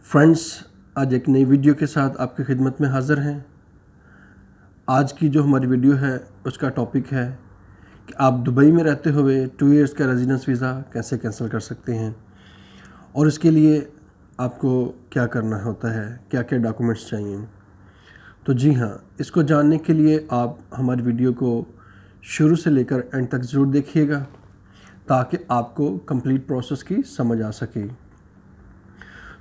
Friends, आज एक नई वीडियो के साथ आपकी खिदमत में हाज़िर हैं। आज की जो हमारी वीडियो है उसका टॉपिक है कि आप दुबई में रहते हुए 2 इयर्स का रेजिडेंस वीज़ा कैसे कैंसिल कर सकते हैं और इसके लिए आपको क्या करना होता है, क्या क्या डॉक्यूमेंट्स चाहिए। तो जी हाँ, इसको जानने के लिए आप हमारी वीडियो को शुरू से लेकर एंड तक ज़रूर देखिएगा ताकि आपको कंप्लीट प्रोसेस की समझ आ सके।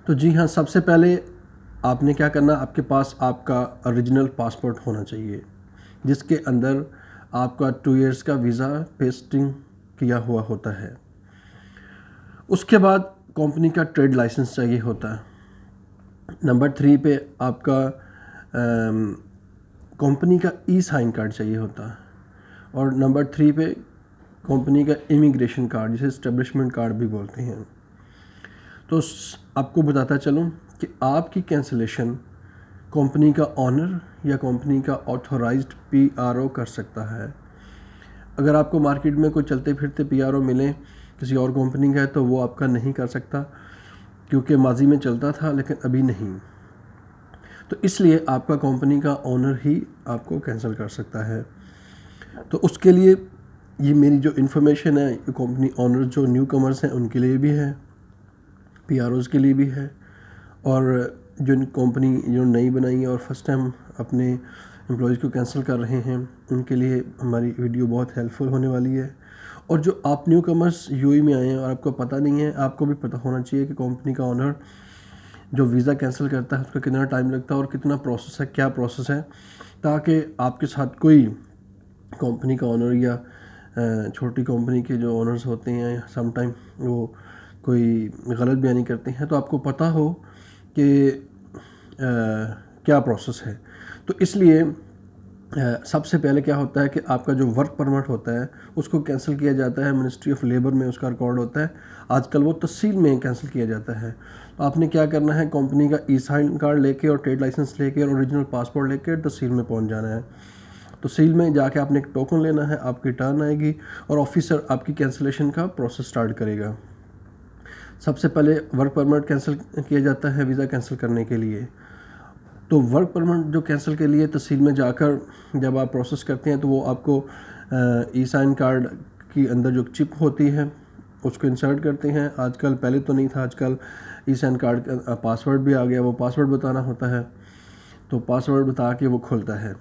तो जी हाँ, सबसे पहले आपने क्या करना, आपके पास आपका ओरिजिनल पासपोर्ट होना चाहिए जिसके अंदर आपका 2 इयर्स का वीज़ा पेस्टिंग किया हुआ होता है। उसके बाद कंपनी का ट्रेड लाइसेंस चाहिए होता है। नंबर 3 पे आपका कंपनी का ई साइन कार्ड चाहिए होता है। और नंबर 3 पे कंपनी का इमिग्रेशन कार्ड, जिसे इस्टेब्लिशमेंट कार्ड भी बोलते हैं। तो आपको बताता चलूँ कि आपकी कैंसिलेशन कंपनी का ऑनर या कंपनी का ऑथोराइज्ड पीआरओ कर सकता है। अगर आपको मार्केट में कोई चलते फिरते पीआरओ मिले किसी और कंपनी का है तो वो आपका नहीं कर सकता, क्योंकि माजी में चलता था लेकिन अभी नहीं। तो इसलिए आपका कंपनी का ऑनर ही आपको कैंसिल कर सकता है। तो उसके लिए ये मेरी जो इन्फॉर्मेशन है, कंपनी ऑनर जो न्यू कमर्स हैं उनके लिए भी है, पीआरओज़ के लिए भी है, और जो कंपनी जो नई बनाई है और फर्स्ट टाइम अपने एम्प्लॉयज़ को कैंसिल कर रहे हैं उनके लिए हमारी वीडियो बहुत हेल्पफुल होने वाली है। और जो आप न्यू कमर्स यूएई में आए हैं और आपको पता नहीं है, आपको भी पता होना चाहिए कि कंपनी का ऑनर जो वीज़ा कैंसिल करता है उसका कितना टाइम लगता है और कितना प्रोसेस है, क्या प्रोसेस है, ताकि आपके साथ कोई कंपनी का ऑनर या छोटी कंपनी के जो ऑनर्स होते हैं सम टाइम वो कोई गलत बयानी करते हैं तो आपको पता हो कि क्या प्रोसेस है। तो इसलिए सबसे पहले क्या होता है कि आपका जो वर्क परमिट होता है उसको कैंसिल किया जाता है। मिनिस्ट्री ऑफ लेबर में उसका रिकॉर्ड होता है, आजकल वो तहसील में कैंसिल किया जाता है। तो आपने क्या करना है, कंपनी का ई साइन कार्ड लेके और ट्रेड लाइसेंस लेके और ओरिजिनल पासपोर्ट लेके तहसील में पहुंच जाना है। तहसील में जाके आपने एक टोकन लेना है, आपकी टर्न आएगी और ऑफिसर आपकी कैंसिलेशन का प्रोसेस स्टार्ट करेगा। सबसे पहले वर्क परमिट कैंसिल किया जाता है वीज़ा कैंसिल करने के लिए। तो वर्क परमिट जो कैंसिल के लिए तहसील में जाकर जब आप प्रोसेस करते हैं तो वो आपको ई साइन कार्ड की अंदर जो चिप होती है उसको इंसर्ट करते हैं। आजकल, पहले तो नहीं था, आजकल ई साइन कार्ड का पासवर्ड भी आ गया, वो पासवर्ड बताना होता है। तो पासवर्ड बता के वो खुलता है।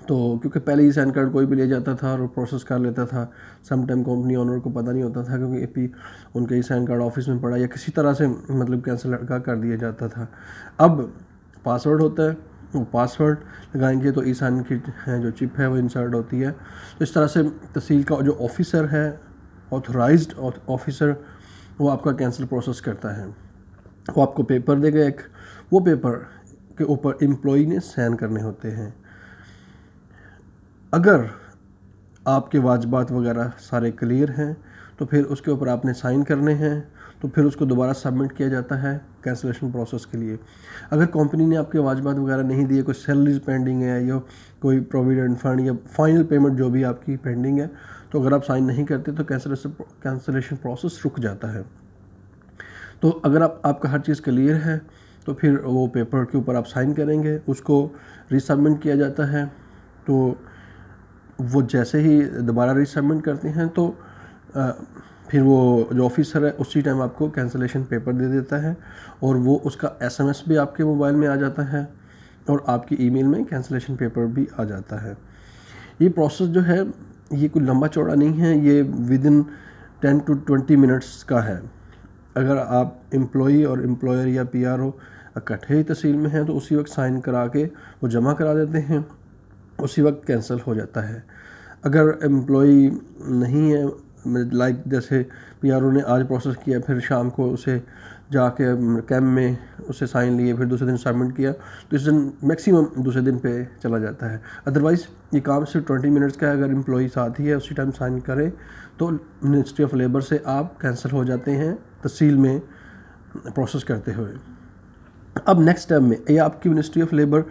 तो क्योंकि पहले ई साइन कार्ड कोई भी ले जाता था और प्रोसेस कर लेता था, सम टाइम कंपनी ऑनर को पता नहीं होता था क्योंकि एपी उनका ई साइन कार्ड ऑफिस में पड़ा या किसी तरह से मतलब कैंसिल का कर दिया जाता था। अब पासवर्ड होता है, वो पासवर्ड लगाएंगे तो ई साइन की जो चिप है वो इंसर्ट होती है। तो इस तरह से तहसील का जो ऑफिसर है, ऑथराइज्ड ऑफिसर, वो आपका कैंसिल प्रोसेस करता है। वो आपको पेपर देगा एक, वो पेपर के ऊपर एम्प्लॉई ने साइन करने होते हैं। अगर आपके वाजबात वगैरह सारे क्लियर हैं तो फिर उसके ऊपर आपने साइन करने हैं, तो फिर उसको दोबारा सबमिट किया जाता है कैंसिलेशन प्रोसेस के लिए। अगर कंपनी ने आपके वाजबात वगैरह नहीं दिए, कोई सैलरीज पेंडिंग है या कोई प्रोविडेंट फंड या फाइनल पेमेंट जो भी आपकी पेंडिंग है, तो अगर आप साइन नहीं करते तो कैंसिलेशन प्रोसेस रुक जाता है। तो अगर आपका हर चीज़ क्लियर है तो फिर वो पेपर के ऊपर आप साइन करेंगे, उसको रीसबमिट किया जाता है। तो वो जैसे ही दोबारा रीसबमिट करते हैं तो फिर वो जो ऑफिसर है उसी टाइम आपको कैंसिलेशन पेपर दे देता है और वो उसका एसएमएस भी आपके मोबाइल में आ जाता है और आपकी ईमेल में कैंसिलेशन पेपर भी आ जाता है। ये प्रोसेस जो है ये कोई लंबा चौड़ा नहीं है, ये विदिन 10 to 20 मिनट्स का है। अगर आप एम्प्लॉई और एम्प्लॉयर या पीआरओ इकट्ठे ही तहसील में हैं तो उसी वक्त साइन करा के वो जमा करा देते हैं, उसी वक्त कैंसिल हो जाता है। अगर एम्प्लॉई नहीं है, लाइक जैसे पीआरओ ने आज प्रोसेस किया फिर शाम को उसे जाके कैम्प में उसे साइन लिए फिर दूसरे दिन सबमिट किया, तो इस दिन मैक्सिमम दूसरे दिन पे चला जाता है। अदरवाइज़ ये काम सिर्फ 20 मिनट्स का है। अगर एम्प्लॉई साथ ही है उसी टाइम साइन करें तो मिनिस्ट्री ऑफ लेबर से आप कैंसिल हो जाते हैं तहसील में प्रोसेस करते हुए। अब नेक्स्ट स्टेप में ये आपकी मिनिस्ट्री ऑफ लेबर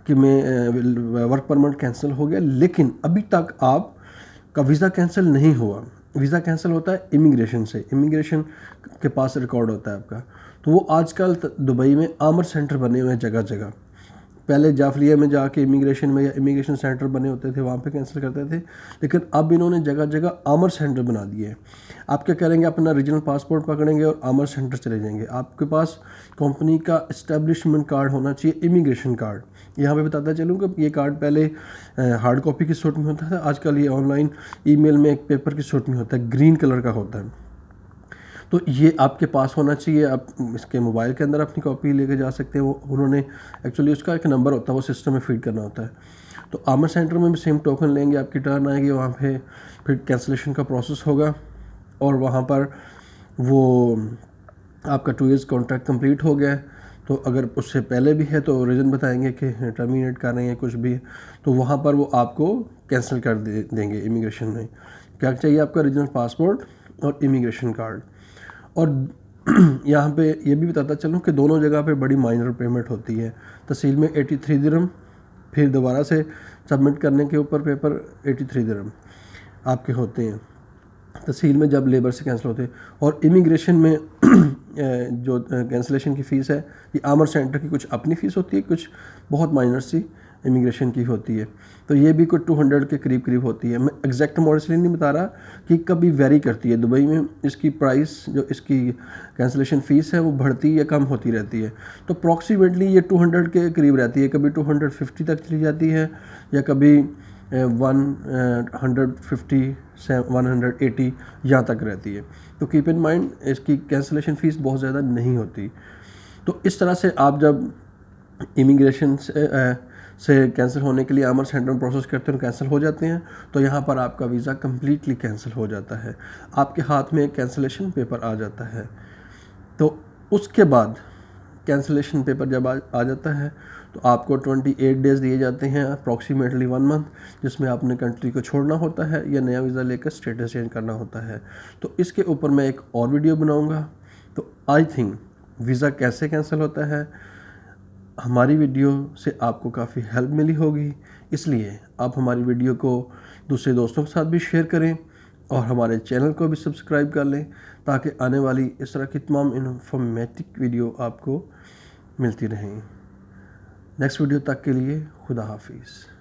कि में वर्क परमिट कैंसिल हो गया, लेकिन अभी तक आपका वीज़ा कैंसिल नहीं हुआ। वीज़ा कैंसिल होता है इमिग्रेशन से, इमिग्रेशन के पास रिकॉर्ड होता है आपका। तो वो आजकल दुबई में आमर सेंटर बने हुए हैं जगह जगह। पहले जाफरिया में जाके इमिग्रेशन में या इमिग्रेशन सेंटर बने होते थे, वहाँ पे कैंसिल करते थे, लेकिन अब इन्होंने जगह जगह आमर सेंटर बना दिए हैं। आप क्या करेंगे, अपना रीजनल पासपोर्ट पकड़ेंगे और आमर सेंटर चले जाएंगे। आपके पास कंपनी का इस्टेब्लिशमेंट कार्ड होना चाहिए, इमिग्रेशन कार्ड। यहाँ पे बताता चलूँ कि ये कार्ड पहले हार्ड कॉपी की सूट में होता था, आजकल ये ऑनलाइन ईमेल में एक पेपर की सूट में होता है, ग्रीन कलर का होता है। तो ये आपके पास होना चाहिए। आप इसके मोबाइल के अंदर अपनी कॉपी लेके जा सकते हैं। वो उन्होंने एक्चुअली उसका एक नंबर होता है, वो सिस्टम में फीड करना होता है। तो आमर सेंटर में भी सेम टोकन लेंगे, आपकी टर्न आएगी, वहाँ पे फिर कैंसिलेशन का प्रोसेस होगा और वहाँ पर वो आपका 2 ईयर्स कॉन्ट्रैक्ट कंप्लीट हो गया है। तो अगर उससे पहले भी है तो रीज़न बताएंगे कि टर्मिनेट कर रहे हैं कुछ भी, तो वहाँ पर वो आपको कैंसिल कर देंगे। इमिग्रेशन में क्या चाहिए, आपका रीजनल पासपोर्ट और इमिग्रेशन कार्ड। और यहाँ पे ये भी बताता चलूँ कि दोनों जगह पे बड़ी माइनर पेमेंट होती है। तहसील में 83 दिरहम, फिर दोबारा से सबमिट करने के ऊपर पेपर 83 दिरहम आपके होते हैं तहसील में जब लेबर से कैंसिल होते हैं। और इमिग्रेशन में जो कैंसिलेशन की फ़ीस है, ये आमर सेंटर की कुछ अपनी फ़ीस होती है, कुछ बहुत माइनर सी इमिग्रेशन की होती है। तो ये भी कुछ 200 के करीब करीब होती है। मैं एग्जैक्ट अमाउंट इसलिए नहीं बता रहा कि कभी वेरी करती है। दुबई में इसकी प्राइस, जो इसकी कैंसिलेशन फ़ीस है, वो बढ़ती या कम होती रहती है। तो अप्रॉक्सीमेटली ये 200 के करीब रहती है, कभी 250 तक चली जाती है या कभी 150 से 180 यहाँ तक रहती है। तो कीप इन माइंड, इसकी कैंसिलेशन फ़ीस बहुत ज़्यादा नहीं होती। तो इस तरह से आप जब इमिग्रेशन से कैंसिल होने के लिए आमर सेंटर में प्रोसेस करते हैं और कैंसिल हो जाते हैं, तो यहाँ पर आपका वीज़ा कम्प्लीटली कैंसिल हो जाता है, आपके हाथ में एक कैंसिलेशन पेपर आ जाता है। तो उसके बाद कैंसिलेशन पेपर जब आ जाता है तो आपको 28 डेज़ दिए जाते हैं, अप्रॉक्सीमेटली 1 मंथ, जिसमें आपने कंट्री को छोड़ना होता है या नया वीज़ा लेकर स्टेटस चेंज करना होता है। तो इसके ऊपर मैं एक और वीडियो बनाऊंगा। तो आई थिंक वीज़ा कैसे कैंसिल होता है, हमारी वीडियो से आपको काफ़ी हेल्प मिली होगी। इसलिए आप हमारी वीडियो को दूसरे दोस्तों के साथ भी शेयर करें और हमारे चैनल को भी सब्सक्राइब कर लें, ताकि आने वाली इस तरह की तमाम इन्फॉर्मेटिव वीडियो आपको मिलती रहें। नेक्स्ट वीडियो तक के लिए खुदा हाफिज़।